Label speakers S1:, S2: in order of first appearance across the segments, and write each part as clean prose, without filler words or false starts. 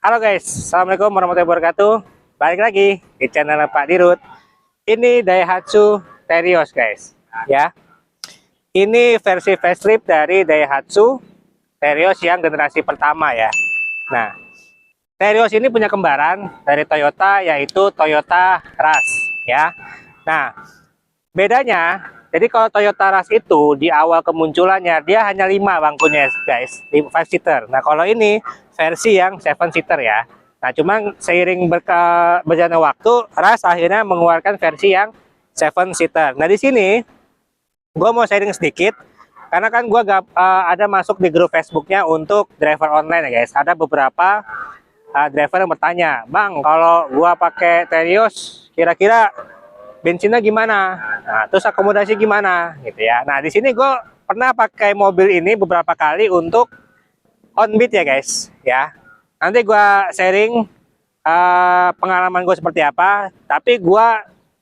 S1: Halo guys, Assalamualaikum warahmatullahi wabarakatuh. Balik lagi di channel Pak Dirut. Ini Daihatsu Terios guys. Ya, ini versi facelift dari Daihatsu Terios yang generasi pertama ya. Nah, Terios ini punya kembaran dari Toyota, yaitu Toyota Rush ya. Nah, bedanya, jadi kalau Toyota Rush itu di awal kemunculannya dia hanya 5 bangkunya guys, di 5 seater. Nah, kalau ini versi yang 7 seater ya. Nah, cuman seiring berjalannya waktu, Rush akhirnya mengeluarkan versi yang 7 seater. Nah, di sini gue mau sharing sedikit karena kan gue ada masuk di grup Facebooknya untuk driver online ya guys. Ada beberapa driver yang bertanya, "Bang, kalau gue pakai Terios kira-kira bensinnya gimana? Nah, terus akomodasi gimana?" Gitu ya. Nah, di sini gue pernah pakai mobil ini beberapa kali untuk on-beat ya guys ya. Nanti gue sharing pengalaman gue seperti apa, tapi gue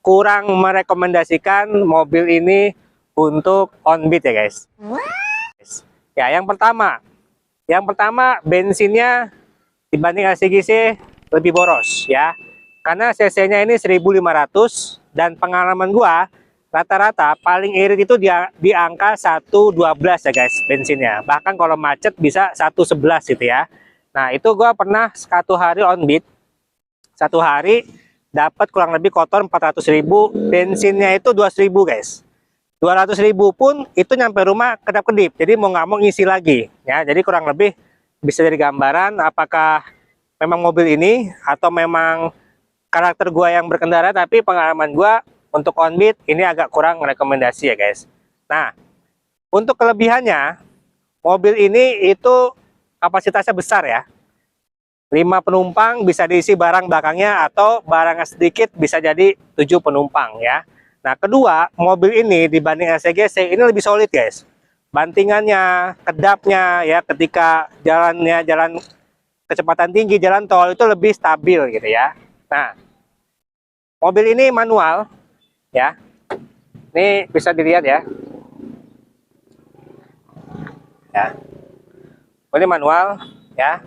S1: kurang merekomendasikan mobil ini untuk on-beat ya guys. Ya, yang pertama bensinnya dibanding LCGC lebih boros ya. Karena cc-nya ini 1500 dan pengalaman gua rata-rata paling irit itu di angka 112 ya guys bensinnya. Bahkan kalau macet bisa 111 gitu ya. Nah, itu gua pernah satu hari on beat. Satu hari dapat kurang lebih kotor 400.000, bensinnya itu 200.000 guys. 200.000 pun itu nyampe rumah kedap-kedip. Jadi mau nggak mau ngisi lagi ya. Jadi kurang lebih bisa jadi gambaran apakah memang mobil ini atau memang karakter gua yang berkendara, tapi pengalaman gua untuk on-beat ini agak kurang rekomendasi ya guys. Nah, untuk kelebihannya, mobil ini itu kapasitasnya besar ya. 5 penumpang bisa diisi barang belakangnya, atau barangnya sedikit bisa jadi 7 penumpang ya. Nah, kedua, mobil ini dibanding LCGC ini lebih solid guys. Bantingannya, kedapnya ya, ketika jalan kecepatan tinggi, jalan tol itu lebih stabil gitu ya. Nah, mobil ini manual ya. Ini bisa dilihat ya. Ya. Ini manual ya.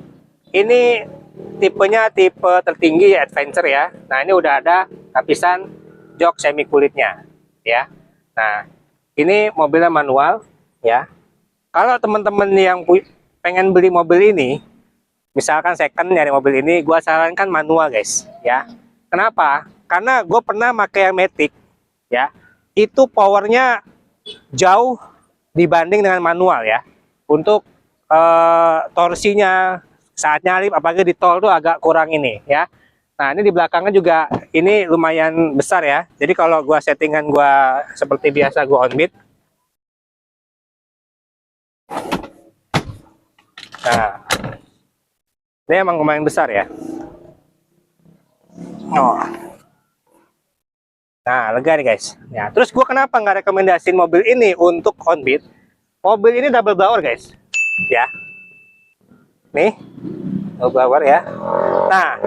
S1: Ini tipenya tipe tertinggi adventure ya. Nah, ini udah ada lapisan jok semi kulitnya ya. Nah, ini mobilnya manual ya. Kalau teman-teman yang pengen beli mobil ini, misalkan second nyari mobil ini, gua sarankan manual guys ya. Kenapa? Karena gue pernah pakai yang Matic ya, itu powernya jauh dibanding dengan manual ya. Untuk torsinya saat nyalip apalagi di tol tuh agak kurang ini ya. Nah, ini di belakangnya juga ini lumayan besar ya. Jadi kalau gua settingan gua seperti biasa gua on beat. Nah, ini emang lumayan besar ya. Oh. Nah, lega nih guys. Ya, terus gua kenapa nggak rekomendasiin mobil ini untuk on beat? Mobil ini double blower guys. Ya. Nih, double blower ya. Nah,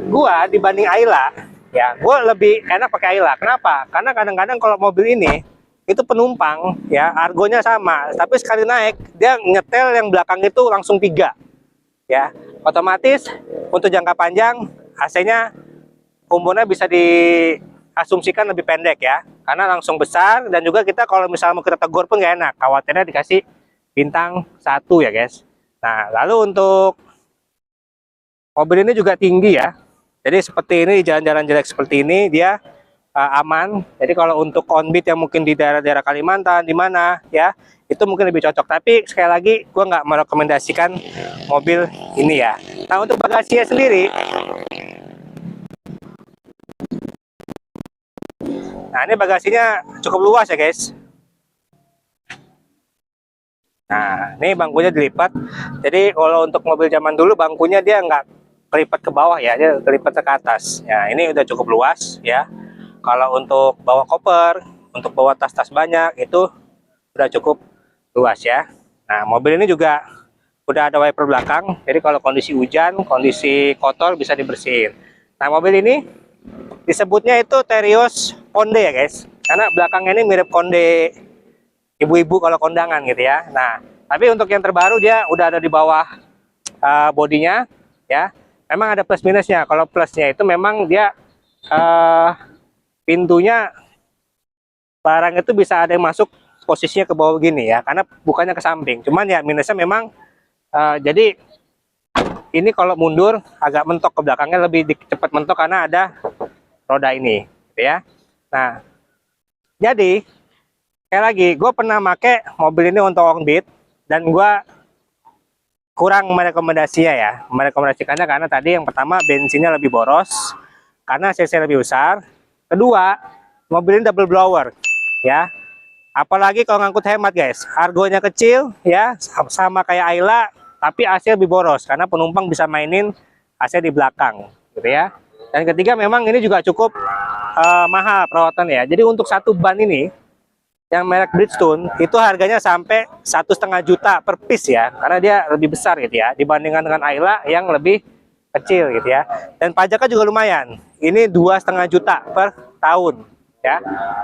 S1: gua dibanding Ayla ya, gua lebih enak pakai Ayla. Kenapa? Karena kadang-kadang kalau mobil ini itu penumpang ya, argonya sama, tapi sekali naik dia nyetel yang belakang itu langsung 3 ya. Otomatis untuk jangka panjang AC-nya umurnya bisa diasumsikan lebih pendek ya, karena langsung besar. Dan juga kita kalau misalnya mau kita tegur pun nggak enak, khawatirnya dikasih bintang 1 ya guys. Nah, lalu untuk mobil ini juga tinggi ya. Jadi seperti ini, di jalan-jalan jelek seperti ini dia aman. Jadi kalau untuk on beat yang mungkin di daerah-daerah Kalimantan di mana ya, itu mungkin lebih cocok. Tapi sekali lagi gue nggak merekomendasikan mobil ini ya. Nah, untuk bagasinya sendiri, nah ini bagasinya cukup luas ya guys. Nah, ini bangkunya dilipat. Jadi kalau untuk mobil zaman dulu bangkunya dia nggak kelipat ke bawah ya, dia kelipat ke atas. Ya, ini udah cukup luas ya. Kalau untuk bawa koper, untuk bawa tas-tas banyak itu udah cukup luas ya. Nah, mobil ini juga udah ada wiper belakang. Jadi kalau kondisi hujan, kondisi kotor bisa dibersihin. Nah, mobil ini disebutnya itu Terios Konde ya guys. Karena belakangnya ini mirip Konde ibu-ibu kalau kondangan gitu ya. Nah, tapi untuk yang terbaru dia udah ada di bawah bodinya ya. Memang ada plus minusnya. Kalau plusnya itu memang dia pintunya barang itu bisa ada yang masuk posisinya ke bawah gini ya, karena bukannya ke samping. Cuman ya minusnya memang jadi ini kalau mundur agak mentok ke belakangnya, lebih cepat mentok karena ada roda ini, gitu ya. Nah, jadi sekali lagi, gue pernah make mobil ini untuk on-beat dan gue kurang merekomendasinya ya, merekomendasikannya karena tadi yang pertama bensinnya lebih boros karena cc lebih besar. Kedua, mobil ini double blower ya. Apalagi kalau ngangkut hemat guys, argonya kecil ya, sama kayak Ayla, tapi AC lebih boros karena penumpang bisa mainin AC di belakang, gitu ya. Dan ketiga, memang ini juga cukup mahal perawatan ya. Jadi untuk satu ban ini yang merek Bridgestone itu harganya sampai 1,5 juta per piece ya, karena dia lebih besar gitu ya dibandingkan dengan Ayla yang lebih kecil gitu ya. Dan pajaknya juga lumayan. Ini 2,5 juta per tahun. Ya,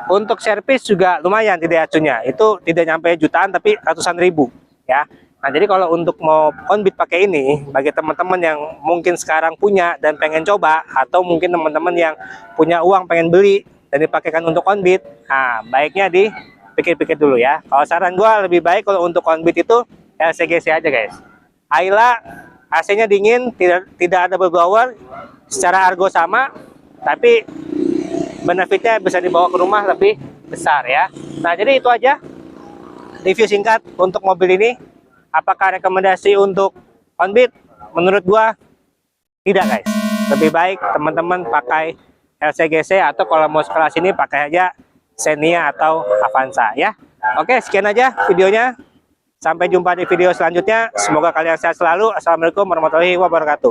S1: untuk servis juga lumayan tidak acunya, itu tidak nyampe jutaan tapi ratusan ribu ya. Nah jadi kalau untuk mau on-beat pakai ini, bagi teman-teman yang mungkin sekarang punya dan pengen coba, atau mungkin teman-teman yang punya uang pengen beli dan dipakaikan untuk on-beat, nah baiknya dipikir-pikir dulu ya. Kalau saran gue lebih baik kalau untuk on-beat itu LCGC aja guys. Ayla AC-nya dingin, tidak ada blower, secara argo sama, tapi benefitnya bisa dibawa ke rumah lebih besar ya. Nah jadi itu aja review singkat untuk mobil ini. Apakah rekomendasi untuk on-beat? Menurut gua tidak guys. Lebih baik teman-teman pakai LCGC, atau kalau mau sekelas ini pakai aja Xenia atau Avanza ya. Oke, sekian aja videonya. Sampai jumpa di video selanjutnya. Semoga kalian sehat selalu. Assalamualaikum warahmatullahi wabarakatuh.